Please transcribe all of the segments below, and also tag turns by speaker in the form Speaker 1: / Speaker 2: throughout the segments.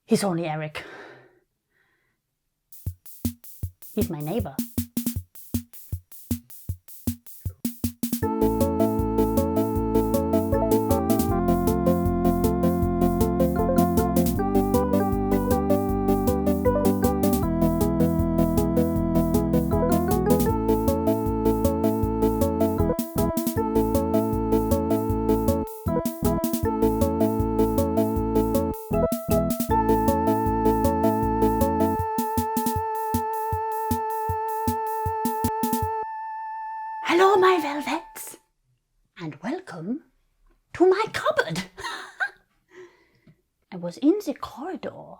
Speaker 1: He's only Eric. He's my neighbor. Hello, my velvets, and welcome to my cupboard. I was in the corridor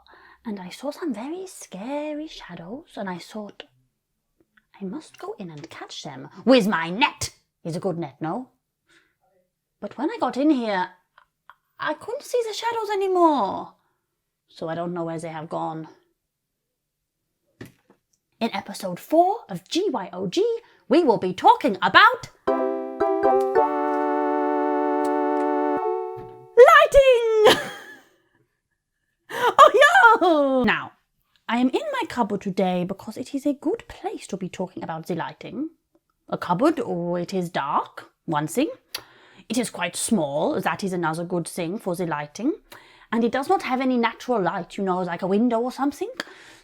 Speaker 1: and I saw some very scary shadows, and I thought, I must go in and catch them with my net. It's a good net, no? But when I got in here, I couldn't see the shadows anymore, so I don't know where they have gone. In episode 4 of GYOG, we will be talking about lighting! Oh, yo! Now, I am in my cupboard today because it is a good place to be talking about the lighting. A cupboard, or it is dark, one thing. It is quite small, that is another good thing for the lighting. And it does not have any natural light, you know, like a window or something.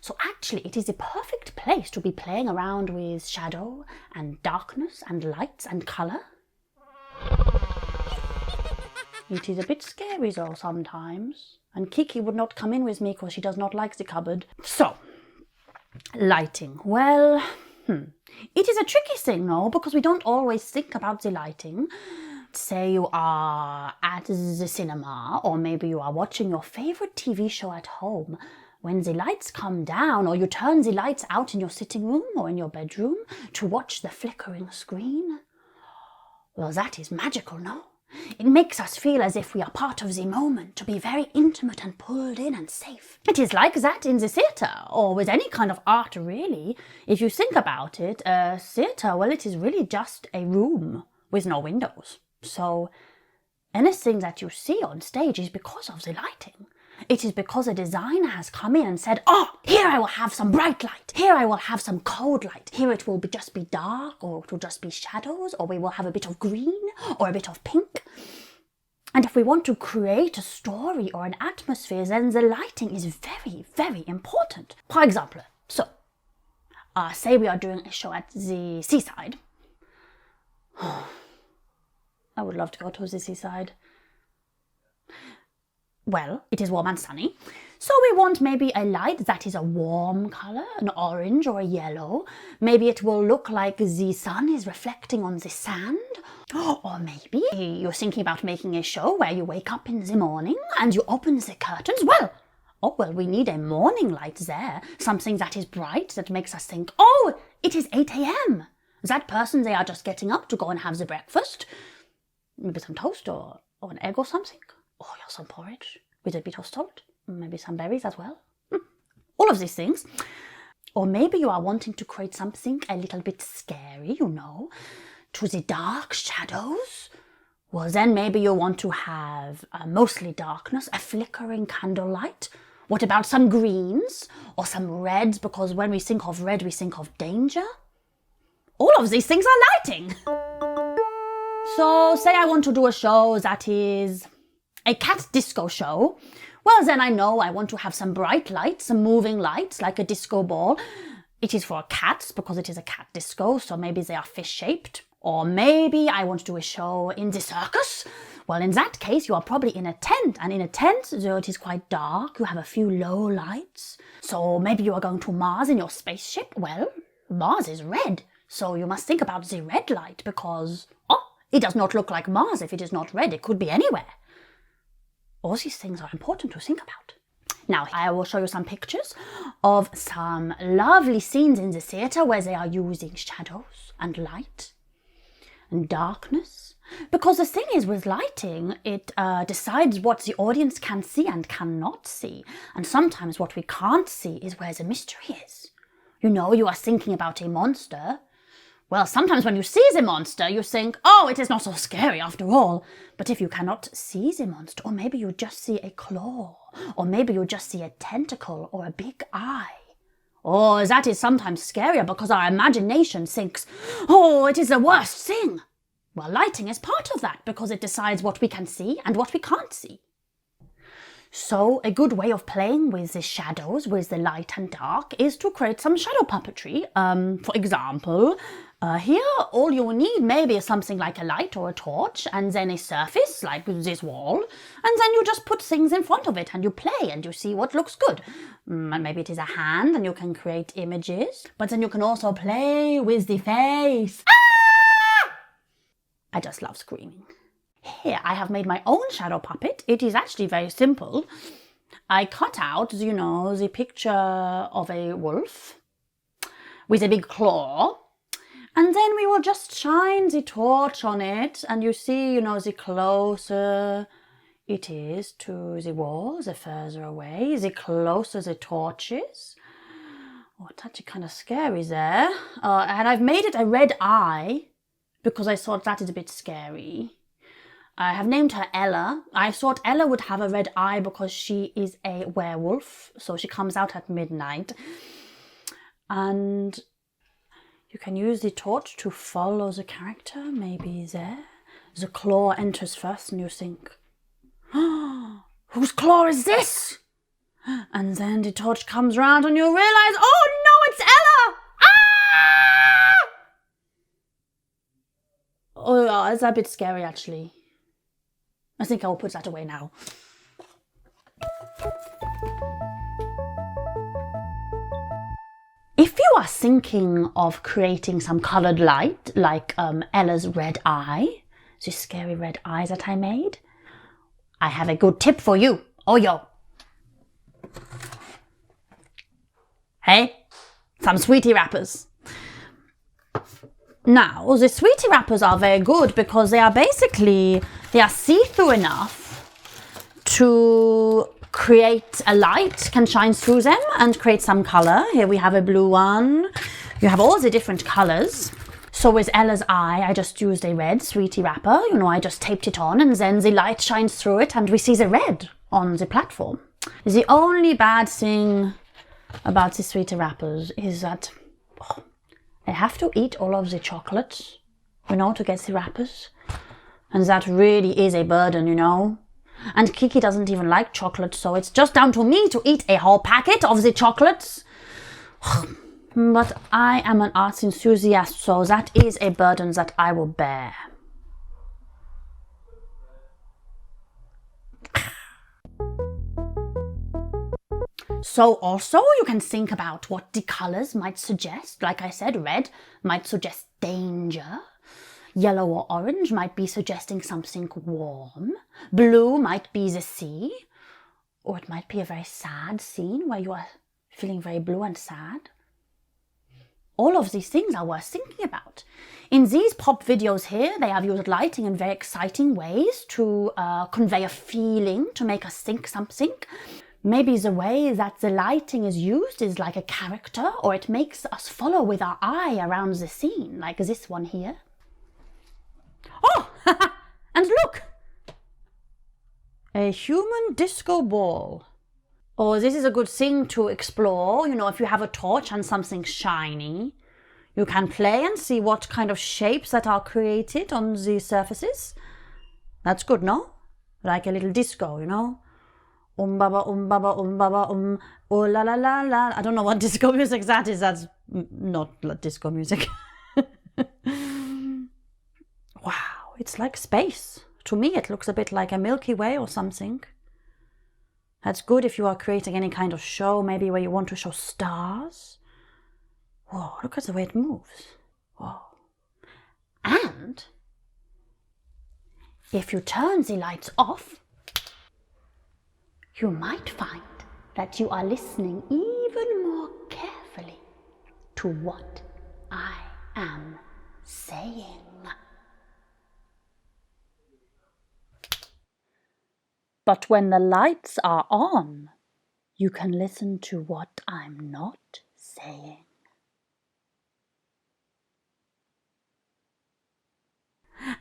Speaker 1: So actually it is a perfect place to be playing around with shadow and darkness and lights and colour. It is a bit scary though sometimes. And Kiki would not come in with me because she does not like the cupboard. So, lighting. Well, it is a tricky thing, no, because we don't always think about the lighting. Say you are at the cinema, or maybe you are watching your favorite TV show at home. When the lights come down, or you turn the lights out in your sitting room or in your bedroom to watch the flickering screen, well, that is magical, no? It makes us feel as if we are part of the moment, to be very intimate and pulled in and safe. It is like that in the theatre, or with any kind of art, really. If you think about it, a theatre, well, it is really just a room with no windows. So anything that you see on stage is because of the lighting. It is because a designer has come in and said, oh, here I will have some bright light. Here I will have some cold light. Here it will just be dark, or it will just be shadows, or we will have a bit of green or a bit of pink. And if we want to create a story or an atmosphere, then the lighting is very, very important. For example, so say we are doing a show at the seaside. I would love to go to the seaside. Well, it is warm and sunny, so we want maybe a light that is a warm colour, an orange or a yellow. Maybe it will look like the sun is reflecting on the sand. Or maybe you're thinking about making a show where you wake up in the morning and you open the curtains. Well, we need a morning light there, something that is bright, that makes us think, oh, it is 8 a.m. That person, they are just getting up to go and have the breakfast. Maybe some toast or an egg or something. Or some porridge with a bit of salt. Maybe some berries as well. All of these things. Or maybe you are wanting to create something a little bit scary, you know, to the dark shadows. Well, then maybe you want to have mostly darkness, a flickering candlelight. What about some greens or some reds? Because when we think of red, we think of danger. All of these things are lighting. So say I want to do a show that is a cat disco show. Well, then I know I want to have some bright lights, some moving lights, like a disco ball. It is for cats because it is a cat disco, so maybe they are fish-shaped. Or maybe I want to do a show in the circus. Well, in that case, you are probably in a tent. And in a tent, though it is quite dark, you have a few low lights. So maybe you are going to Mars in your spaceship. Well, Mars is red. So you must think about the red light because, it does not look like Mars if it is not red. It could be anywhere. All these things are important to think about. Now, I will show you some pictures of some lovely scenes in the theatre where they are using shadows and light and darkness. Because the thing is with lighting, it decides what the audience can see and cannot see. And sometimes what we can't see is where the mystery is. You know, you are thinking about a monster. Well, sometimes when you see the monster, you think, oh, it is not so scary after all. But if you cannot see the monster, or maybe you just see a claw, or maybe you just see a tentacle or a big eye, oh, that is sometimes scarier because our imagination thinks, oh, it is the worst thing. Well, lighting is part of that because it decides what we can see and what we can't see. So a good way of playing with the shadows, with the light and dark, is to create some shadow puppetry. For example, here all you need maybe is something like a light or a torch and then a surface like this wall, and then you just put things in front of it and you play and you see what looks good. And maybe it is a hand and you can create images, but then you can also play with the face. Ah! I just love screaming. Here I have made my own shadow puppet. It is actually very simple. I cut out, the picture of a wolf with a big claw. And then we will just shine the torch on it. And you see, the closer it is to the wall, the further away, the closer the torch is. Oh, it's actually kind of scary there. And I've made it a red eye because I thought that is a bit scary. I have named her Ella. I thought Ella would have a red eye because she is a werewolf, so she comes out at midnight. And you can use the torch to follow the character, maybe there. The claw enters first and you think, oh, whose claw is this? And then the torch comes round and you realize, oh no, it's Ella! Ah! Oh, it's a bit scary actually. I think I will put that away now. If you are thinking of creating some coloured light, like Ella's red eye, the scary red eye that I made, I have a good tip for you. Oh, yo. Hey, some sweetie wrappers. Now, the sweetie wrappers are very good because they are see-through enough to create a light, can shine through them and create some color. Here we have a blue one. You have all the different colors. So with Ella's eye, I just used a red sweetie wrapper. I just taped it on and then the light shines through it and we see the red on the platform. The only bad thing about the sweetie wrappers is that I have to eat all of the chocolates, to get the wrappers. And that really is a burden, And Kiki doesn't even like chocolate, so it's just down to me to eat a whole packet of the chocolates. But I am an arts enthusiast, so that is a burden that I will bear. So also you can think about what the colors might suggest. Like I said, red might suggest danger. Yellow or orange might be suggesting something warm. Blue might be the sea. Or it might be a very sad scene where you are feeling very blue and sad. All of these things are worth thinking about. In these pop videos here, they have used lighting in very exciting ways to convey a feeling, to make us think something. Maybe the way that the lighting is used is like a character, or it makes us follow with our eye around the scene, like this one here. Oh, and look! A human disco ball. Oh, this is a good thing to explore. If you have a torch and something shiny, you can play and see what kind of shapes that are created on the surfaces. That's good, no? Like a little disco, baba, baba, baba, oh la la la la. I don't know what disco music that is. That's not disco music. Wow, it's like space. To me, it looks a bit like a Milky Way or something. That's good if you are creating any kind of show, maybe where you want to show stars. Whoa, look at the way it moves. Whoa. And if you turn the lights off, you might find that you are listening even more carefully to what I am saying. But when the lights are on, you can listen to what I'm not saying.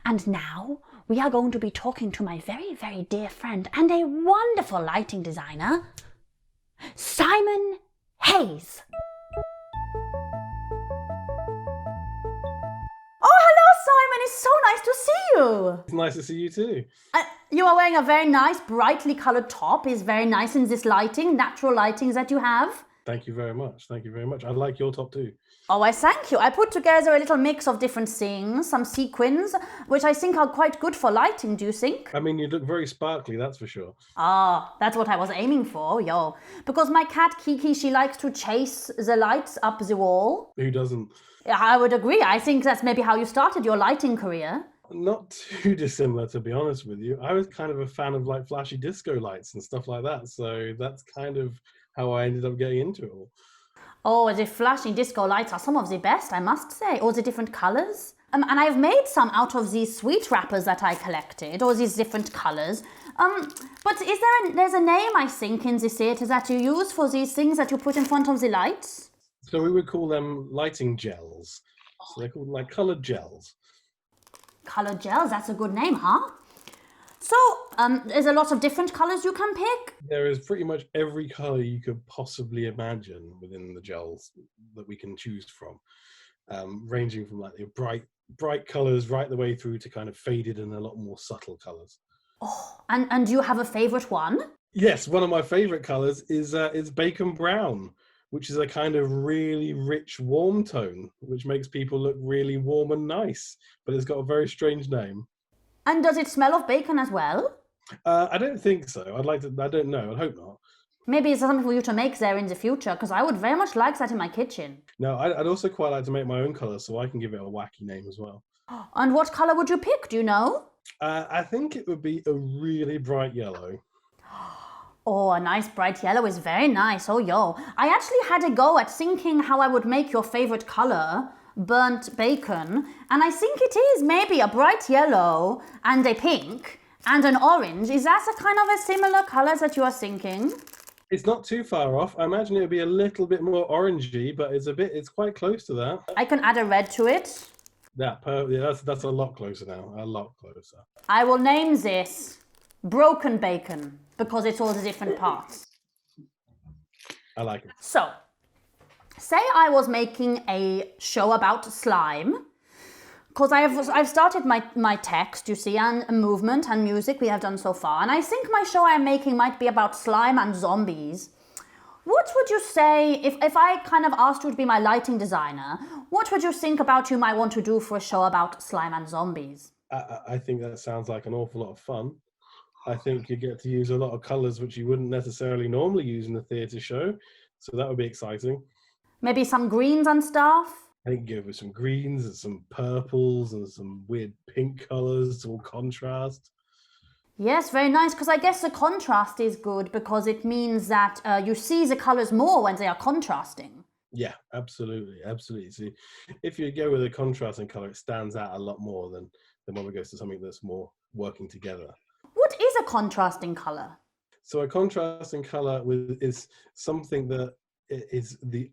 Speaker 1: And now we are going to be talking to my very, very dear friend and a wonderful lighting designer, Simon Hayes. Oh, hello, Simon. It's so nice to see you.
Speaker 2: It's nice to see you too.
Speaker 1: You are wearing a very nice, brightly coloured top. It's very nice in this lighting, natural lightings that you have.
Speaker 2: Thank you very much. Thank you very much. I like your top too.
Speaker 1: Oh, I thank you. I put together a little mix of different things, some sequins, which I think are quite good for lighting, do you think?
Speaker 2: I mean, you look very sparkly, that's for sure.
Speaker 1: Ah, that's what I was aiming for, yo. Because my cat Kiki, she likes to chase the lights up the wall.
Speaker 2: Who doesn't?
Speaker 1: I would agree. I think that's maybe how you started your lighting career.
Speaker 2: Not too dissimilar, to be honest with you. I was kind of a fan of like flashy disco lights and stuff like that. So that's kind of how I ended up getting into it all.
Speaker 1: Oh, the flashing disco lights are some of the best, I must say. All the different colours. And I've made some out of these sweet wrappers that I collected, all these different colours. But there's a name, I think, in the theatre that you use for these things that you put in front of the lights?
Speaker 2: So we would call them lighting gels. So they're called like coloured gels.
Speaker 1: Coloured gels, that's a good name, huh? So, there's a lot of different colours you can pick?
Speaker 2: There is pretty much every colour you could possibly imagine within the gels that we can choose from, ranging from like the bright colours right the way through to kind of faded and a lot more subtle colours.
Speaker 1: Oh, and do you have a favourite one?
Speaker 2: Yes, one of my favourite colours is bacon brown, which is a kind of really rich warm tone, which makes people look really warm and nice, but it's got a very strange name.
Speaker 1: And does it smell of bacon as well?
Speaker 2: I don't think so. I don't know. I hope not.
Speaker 1: Maybe it's something for you to make there in the future, because I would very much like that in my kitchen.
Speaker 2: No, I'd also quite like to make my own colour, so I can give it a wacky name as well.
Speaker 1: And what colour would you pick, do you know?
Speaker 2: I think it would be a really bright yellow.
Speaker 1: Oh, a nice bright yellow is very nice. Oh, yo. I actually had a go at thinking how I would make your favourite colour, burnt bacon, and I think it is maybe a bright yellow and a pink and an orange. Is that a kind of a similar colours that you are thinking?
Speaker 2: It's not too far off. I imagine it would be a little bit more orangey, but it's quite close to that.
Speaker 1: I can add a red to it.
Speaker 2: Yeah, that's a lot closer now. A lot closer.
Speaker 1: I will name this Broken Bacon because it's all the different parts.
Speaker 2: I like it.
Speaker 1: So, say I was making a show about slime, because I've started my text, you see, and movement and music we have done so far, and I think my show I'm making might be about slime and zombies. What would you say, if I kind of asked you to be my lighting designer, what would you think about you might want to do for a show about slime and zombies?
Speaker 2: I think that sounds like an awful lot of fun. I think you get to use a lot of colours which you wouldn't necessarily normally use in a theatre show, so that would be exciting.
Speaker 1: Maybe some greens and stuff?
Speaker 2: I think go with some greens and some purples and some weird pink colours to all contrast.
Speaker 1: Yes, very nice, because I guess the contrast is good because it means that you see the colours more when they are contrasting.
Speaker 2: Yeah, absolutely. See, if you go with a contrasting colour, it stands out a lot more than when we go to something that's more working together.
Speaker 1: What is a contrasting colour?
Speaker 2: So a contrasting colour is something that is the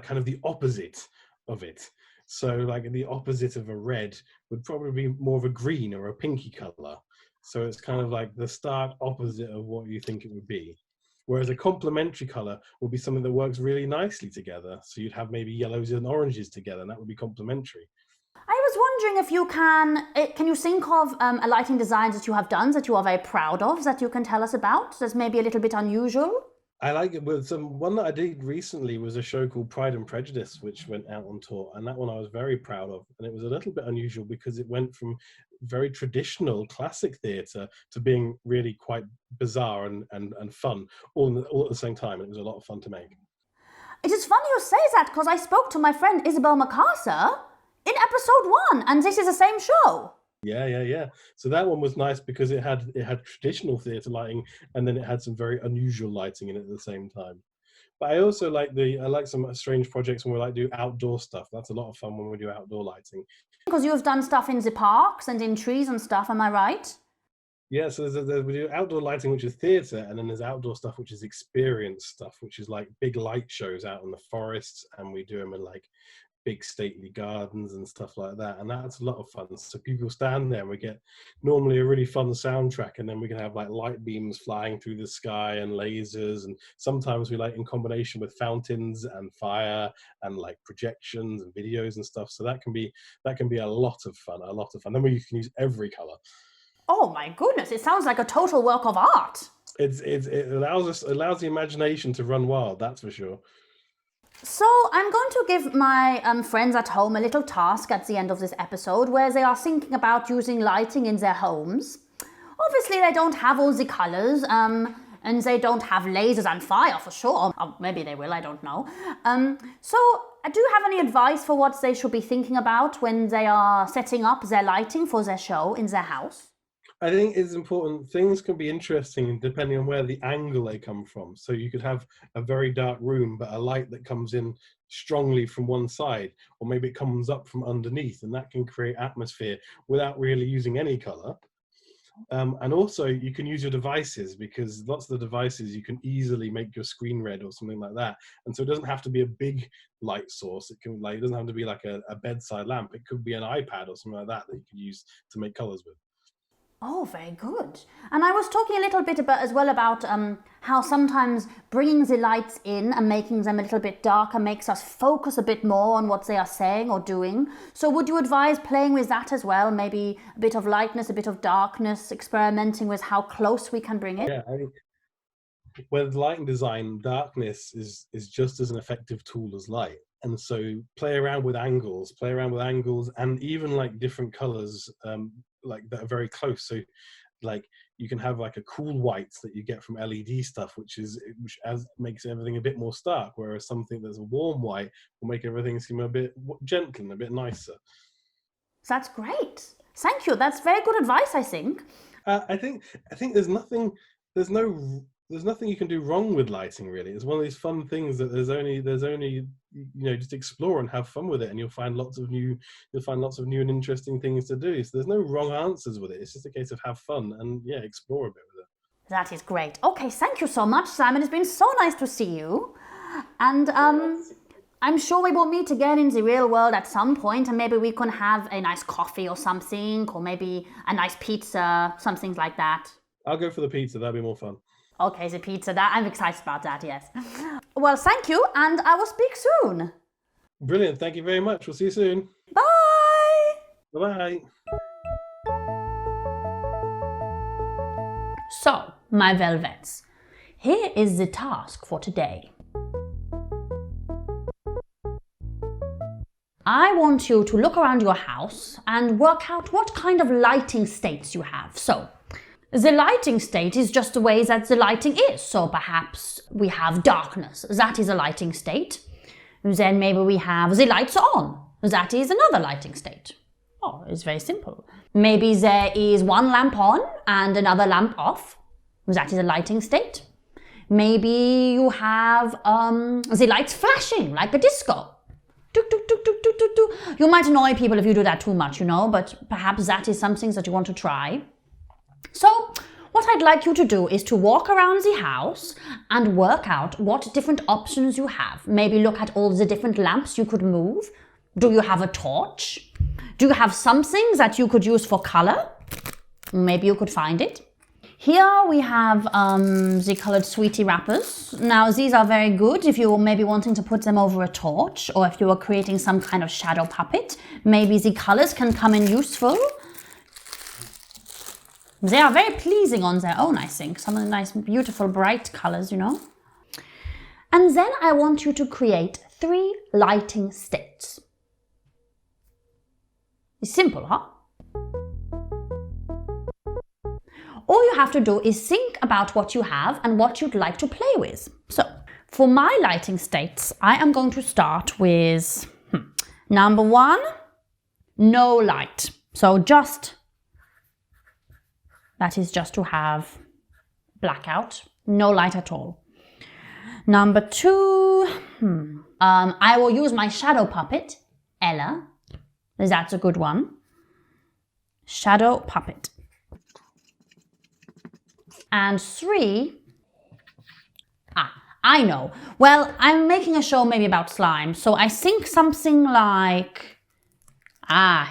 Speaker 2: kind of the opposite of it. So like the opposite of a red would probably be more of a green or a pinky colour. So it's kind of like the stark opposite of what you think it would be. Whereas a complementary colour would be something that works really nicely together. So you'd have maybe yellows and oranges together, and that would be complementary.
Speaker 1: I was wondering if you can you think of a lighting design that you have done that you are very proud of that you can tell us about? That's maybe a little bit unusual.
Speaker 2: I like it with one that I did recently was a show called Pride and Prejudice, which went out on tour, and that one I was very proud of. And it was a little bit unusual because it went from very traditional classic theatre to being really quite bizarre and fun all at the same time. It was a lot of fun to make.
Speaker 1: It is funny you say that because I spoke to my friend Isabel MacArthur in episode 1, and this is the same show.
Speaker 2: Yeah. So that one was nice because it had traditional theatre lighting, and then it had some very unusual lighting in it at the same time. But I also like some strange projects when we like do outdoor stuff. That's a lot of fun when we do outdoor lighting.
Speaker 1: Because you've done stuff in the parks and in trees and stuff, am I right?
Speaker 2: Yeah, so we do outdoor lighting, which is theatre, and then there's outdoor stuff, which is experience stuff, which is like big light shows out in the forests, and we do them in like big stately gardens and stuff like that, and that's a lot of fun. So people stand there and we get normally a really fun soundtrack, and then we can have like light beams flying through the sky and lasers, and sometimes we like in combination with fountains and fire and like projections and videos and stuff. So that can be a lot of fun, then we can use every color.
Speaker 1: Oh my goodness, it sounds like a total work of art.
Speaker 2: It allows the imagination to run wild, that's for sure.
Speaker 1: So I'm going to give my friends at home a little task at the end of this episode where they are thinking about using lighting in their homes. Obviously they don't have all the colors and they don't have lasers and fire for sure. Or maybe they will, I don't know. So do you have any advice for what they should be thinking about when they are setting up their lighting for their show in their house?
Speaker 2: I think it's important. Things can be interesting depending on where the angle they come from. So you could have a very dark room, but a light that comes in strongly from one side, or maybe it comes up from underneath, and that can create atmosphere without really using any color. And also you can use your devices, because lots of the devices you can easily make your screen red or something like that. And so it doesn't have to be a big light source. It doesn't have to be like a bedside lamp. It could be an iPad or something like that you could use to make colors with.
Speaker 1: Oh, very good. And I was talking a little bit about how sometimes bringing the lights in and making them a little bit darker makes us focus a bit more on what they are saying or doing. So would you advise playing with that as well? Maybe a bit of lightness, a bit of darkness, experimenting with how close we can bring it?
Speaker 2: Yeah, I think with lighting design, darkness is just as an effective tool as light. And so play around with angles, and even like different colors like that are very close. So like you can have like a cool white that you get from LED stuff, which makes everything a bit more stark, whereas something that's a warm white will make everything seem a bit gentle and a bit nicer.
Speaker 1: That's great. Thank you. That's very good advice, I think.
Speaker 2: I think there's nothing you can do wrong with lighting, really. It's one of these fun things that there's only just explore and have fun with it, and you'll find lots of new and interesting things to do. So there's no wrong answers with it. It's just a case of have fun and explore a bit with it.
Speaker 1: That is great. Okay, thank you so much, Simon. It's been so nice to see you. And I'm sure we will meet again in the real world at some point, and maybe we can have a nice coffee or something, or maybe a nice pizza, something like that.
Speaker 2: I'll go for the pizza. That'd be more fun.
Speaker 1: Okay, the pizza. I'm excited about that, yes. Well, thank you, and I will speak soon.
Speaker 2: Brilliant. Thank you very much. We'll see you soon.
Speaker 1: Bye!
Speaker 2: Bye-bye.
Speaker 1: So, my velvets, here is the task for today. I want you to look around your house and work out what kind of lighting states you have. So, the lighting state is just the way that the lighting is. So perhaps we have darkness. That is a lighting state. Then maybe we have the lights on. That is another lighting state. Oh, it's very simple. Maybe there is one lamp on and another lamp off. That is a lighting state. Maybe you have the lights flashing like a disco. You might annoy people if you do that too much, but perhaps that is something that you want to try. So, what I'd like you to do is to walk around the house and work out what different options you have. Maybe look at all the different lamps you could move. Do you have a torch? Do you have something that you could use for color? Maybe you could find it. Here we have the colored sweetie wrappers. Now these are very good if you're maybe wanting to put them over a torch, or if you are creating some kind of shadow puppet. Maybe the colors can come in useful. They are very pleasing on their own, I think. Some of the nice, beautiful, bright colors, And then I want you to create 3 lighting states. It's simple, huh? All you have to do is think about what you have and what you'd like to play with. So, for my lighting states, I am going to start with number 1, no light. So that is just to have blackout, no light at all. Number 2, I will use my shadow puppet, Ella. That's a good one. Shadow puppet. And 3, I know. Well, I'm making a show maybe about slime, so I think something like...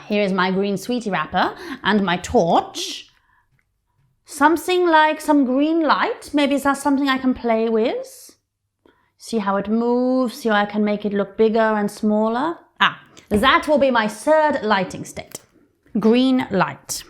Speaker 1: here's my green sweetie wrapper and my torch. Something like some green light. Maybe is that something I can play with? See how it moves, see how I can make it look bigger and smaller. That will be my third lighting state. Green light.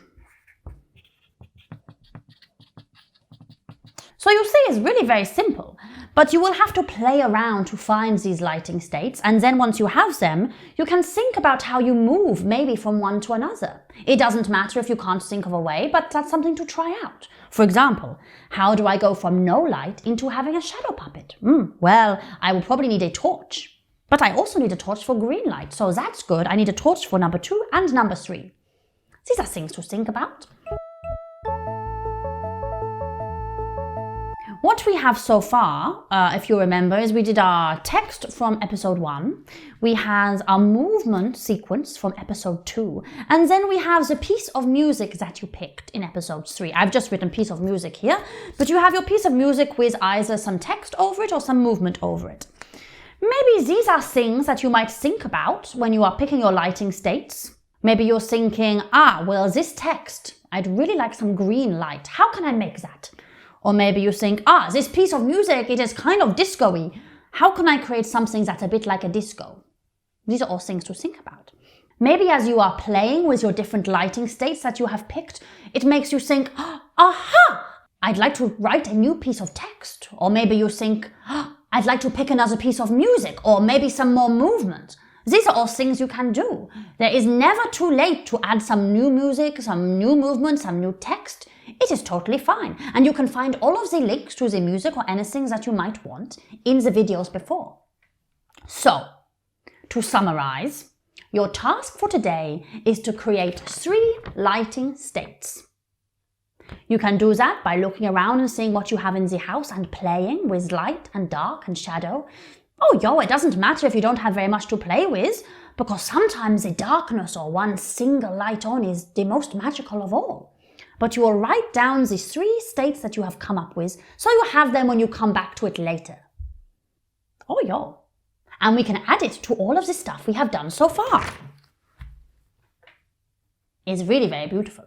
Speaker 1: So you see, it's really very simple, but you will have to play around to find these lighting states, and then once you have them, you can think about how you move maybe from one to another. It doesn't matter if you can't think of a way, but that's something to try out. For example, how do I go from no light into having a shadow puppet? Well, I will probably need a torch. But I also need a torch for green light, so that's good. I need a torch for number 2 and number 3. These are things to think about. What we have so far, if you remember, is we did our text from episode 1, we had our movement sequence from episode 2, and then we have the piece of music that you picked in episode 3. I've just written piece of music here, but you have your piece of music with either some text over it or some movement over it. Maybe these are things that you might think about when you are picking your lighting states. Maybe you're thinking, well, this text, I'd really like some green light. How can I make that? Or maybe you think, this piece of music, it is kind of disco-y. How can I create something that's a bit like a disco? These are all things to think about. Maybe as you are playing with your different lighting states that you have picked, it makes you think, I'd like to write a new piece of text. Or maybe you think, I'd like to pick another piece of music, or maybe some more movement. These are all things you can do. There is never too late to add some new music, some new movement, some new text. It is totally fine. And you can find all of the links to the music or anything that you might want in the videos before. So, to summarize, your task for today is to create 3 lighting states. You can do that by looking around and seeing what you have in the house and playing with light and dark and shadow. It doesn't matter if you don't have very much to play with, because sometimes the darkness or one single light on is the most magical of all. But you will write down the 3 states that you have come up with, so you have them when you come back to it later. And we can add it to all of the stuff we have done so far. It's really very beautiful.